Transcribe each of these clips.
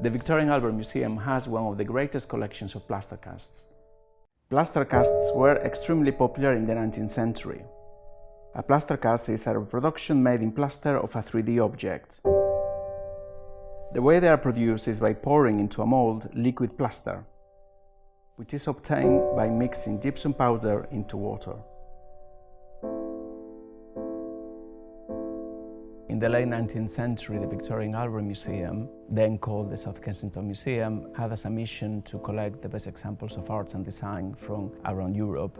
The Victorian Albert Museum has one of the greatest collections of plaster casts. Plaster casts were extremely popular in the 19th century. A plaster cast is a reproduction made in plaster of a 3D object. The way they are produced is by pouring into a mold liquid plaster, which is obtained by mixing gypsum powder into water. In the late 19th century, the Victorian Albert Museum, then called the South Kensington Museum, had as a mission to collect the best examples of arts and design from around Europe.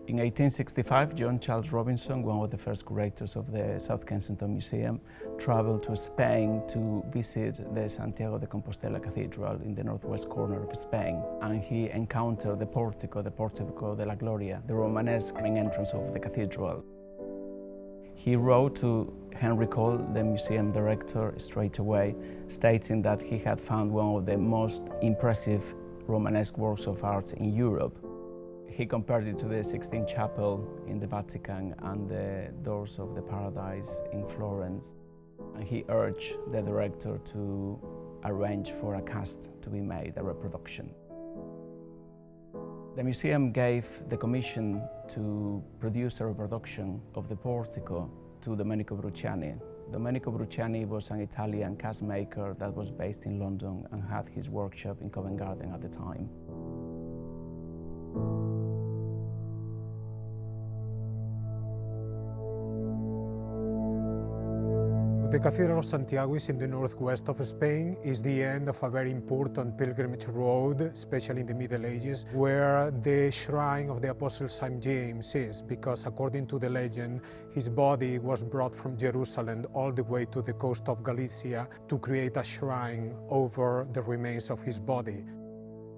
In 1865, John Charles Robinson, one of the first curators of the South Kensington Museum, traveled to Spain to visit the Santiago de Compostela Cathedral in the northwest corner of Spain, and he encountered the Portico de la Gloria, the Romanesque main entrance of the cathedral. He wrote to Henry Cole, the museum director, straight away, stating that he had found one of the most impressive Romanesque works of art in Europe. He compared it to the Sixtine Chapel in the Vatican and the Doors of the Paradise in Florence. And he urged the director to arrange for a cast to be made, a reproduction. The museum gave the commission to produce a reproduction of the Portico to Domenico Brucciani. Domenico Brucciani was an Italian cast maker that was based in London and had his workshop in Covent Garden at the time. The Cathedral of Santiago is in the northwest of Spain. It's the end of a very important pilgrimage road, especially in the Middle Ages, where the shrine of the Apostle St. James is, because according to the legend, his body was brought from Jerusalem all the way to the coast of Galicia to create a shrine over the remains of his body.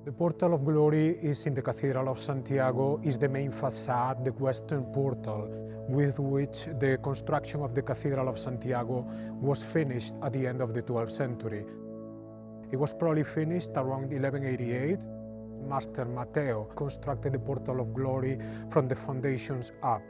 The Portal of Glory is in the Cathedral of Santiago, is the main facade, the western portal, with which the construction of the Cathedral of Santiago was finished at the end of the 12th century. It was probably finished around 1188. Master Matteo constructed the Portal of Glory from the foundations up.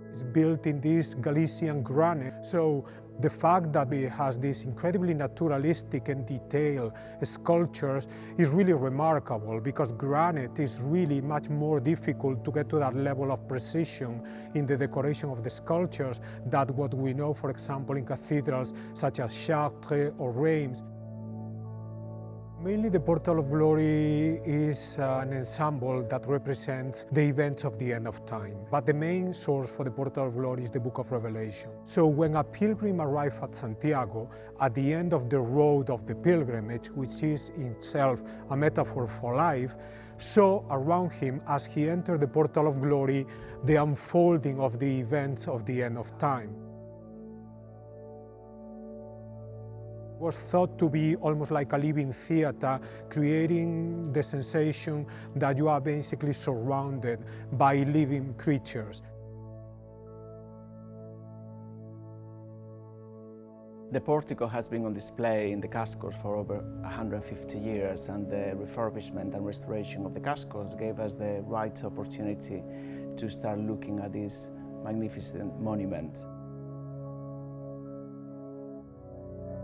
It's built in this Galician granite, so the fact that it has these incredibly naturalistic and detailed sculptures is really remarkable, because granite is really much more difficult to get to that level of precision in the decoration of the sculptures than what we know, for example, in cathedrals such as Chartres or Reims. Mainly the Portal of Glory is an ensemble that represents the events of the end of time. But the main source for the Portal of Glory is the Book of Revelation. So when a pilgrim arrives at Santiago, at the end of the road of the pilgrimage, which is in itself a metaphor for life, so around him, as he entered the Portal of Glory, the unfolding of the events of the end of time. Was thought to be almost like a living theater, creating the sensation that you are basically surrounded by living creatures. The Portico has been on display in the cascos for over 150 years, and the refurbishment and restoration of the cascos gave us the right opportunity to start looking at this magnificent monument.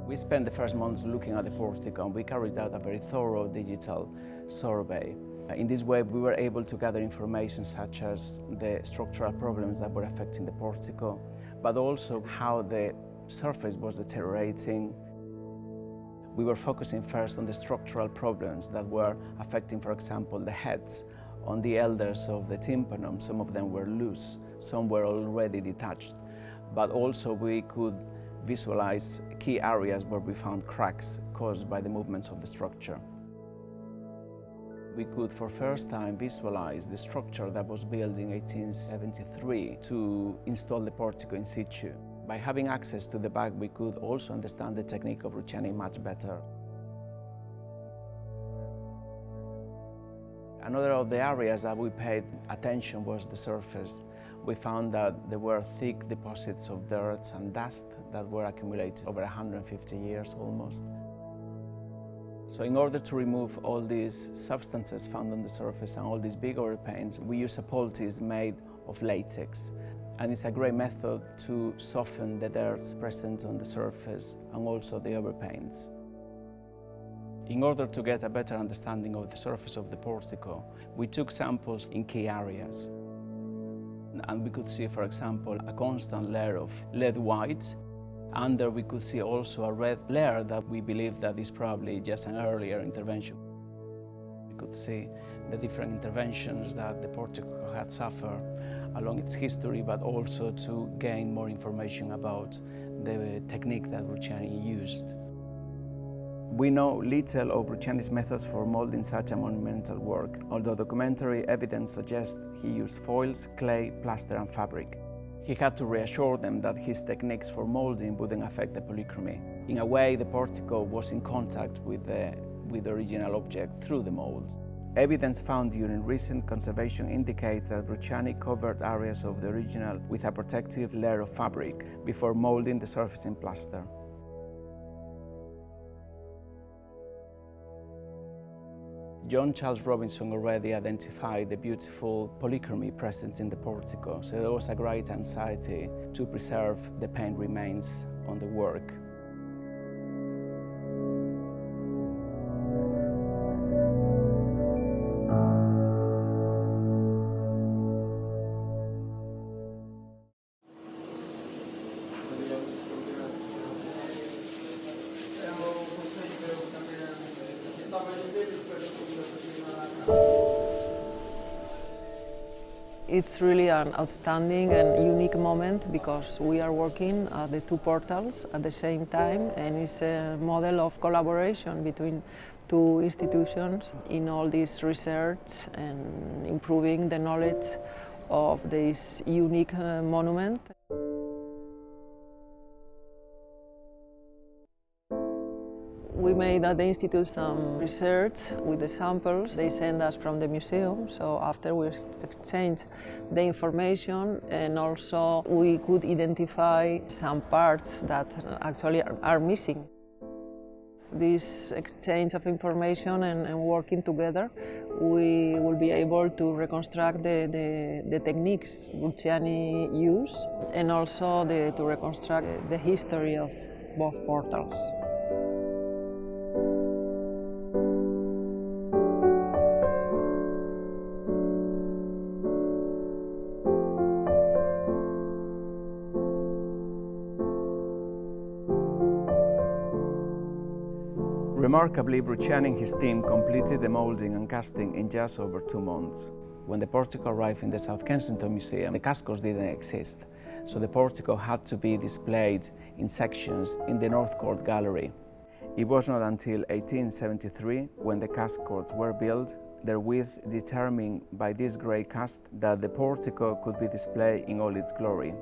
We spent the first months looking at the Portico, and we carried out a very thorough digital survey. In this way, we were able to gather information such as the structural problems that were affecting the Portico, but also how the surface was deteriorating. We were focusing first on the structural problems that were affecting, for example, the heads on the elders of the tympanum. Some of them were loose, some were already detached, but also we could visualize key areas where we found cracks caused by the movements of the structure. We could for first time visualize the structure that was built in 1873 to install the Portico in situ. By having access to the back, we could also understand the technique of Brucciani much better. Another of the areas that we paid attention was the surface. We found that there were thick deposits of dirt and dust that were accumulated over 150 years almost. So in order to remove all these substances found on the surface and all these big overpaints, we use a poultice made of latex. And it's a great method to soften the dirt present on the surface and also the overpaints. In order to get a better understanding of the surface of the portico, we took samples in key areas. And we could see, for example, a constant layer of lead white. Under we could see also a red layer that we believe that is probably just an earlier intervention. We could see the different interventions that the portico had suffered along its history, but also to gain more information about the technique that Brucciani used. We know little of Brucciani's methods for molding such a monumental work, although documentary evidence suggests he used foils, clay, plaster and fabric. He had to reassure them that his techniques for molding wouldn't affect the polychromy. In a way, the portico was in contact with the original object through the molds. Evidence found during recent conservation indicates that Brucciani covered areas of the original with a protective layer of fabric before molding the surface in plaster. John Charles Robinson already identified the beautiful polychromy present in the portico, so there was a great anxiety to preserve the paint remains on the work. It's really an outstanding and unique moment because we are working at the two portals at the same time, and it's a model of collaboration between two institutions in all this research and improving the knowledge of this unique monument. We made at the Institute some research with the samples they sent us from the museum, so after we exchanged the information, and also we could identify some parts that actually are missing. This exchange of information and working together, we will be able to reconstruct the techniques Brucciani used, and also to reconstruct the history of both portals. Remarkably, Brucciani and his team completed the molding and casting in just over 2 months. When the portico arrived in the South Kensington Museum, the cascos didn't exist, so the portico had to be displayed in sections in the North Court Gallery. It was not until 1873, when the cascoes were built, their width determined by this grey cast, that the portico could be displayed in all its glory.